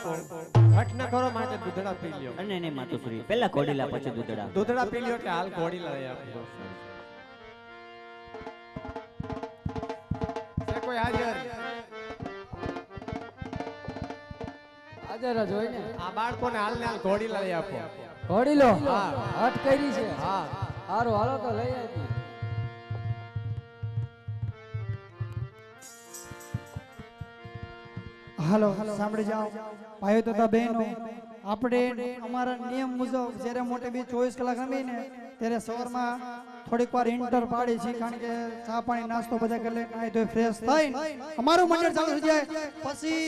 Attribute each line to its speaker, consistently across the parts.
Speaker 1: બાળકો હઠ ન કરો માટે દૂધડા પી લ્યો.
Speaker 2: અને નહીં માતુશ્રી, પહેલા ઘોડીલા પછી દૂધડા.
Speaker 1: દૂધડા પી લ્યો એટલે હાલ ઘોડીલા લઈ આપજો. છે કોઈ હાજર?
Speaker 3: હાજર જ હોય ને.
Speaker 1: આ બાળકોને હાલ ને હાલ ઘોડીલા લઈ આપો.
Speaker 3: ઘોડીલો
Speaker 1: હા.
Speaker 3: હટ કરી છે.
Speaker 1: હા
Speaker 3: સારું હાલો તો લઈ આવી.
Speaker 4: હાલો સાંભળી જાઓ ભાઈઓ તથા બહેનો, આપણે અમારા નિયમ મુજબ જ્યારે મોટે બી 24 કલાક રમીને ત્યારે સવારમાં થોડીક વાર ઇન્ટર પાડી છે, કારણ કે ચા પાણી નાસ્તો બધા કરી લે, નાઈ ધોઈ ફ્રેશ થઈને અમારું મંડળ ચાલુ થઈ જાય પછી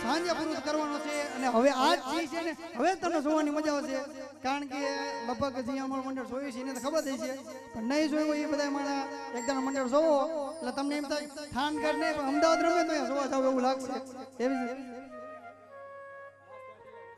Speaker 4: સાંજે પૂરું કરવાનું છે. અને હવે આજ જે છે ને હવે તમને જોવાની મજા આવશે, કારણ કે લગભગ જે અમારું મંડળ જોયું છે એને તો ખબર થઈ છે, પણ નહીં જોયું હોય એ બધા મારા એકદમ મંડળ જોવો એટલે તમને એમ થાય થાન ઘર ને અમદાવાદ રમે તો જોવા જાવ એવું લાગશે. એવી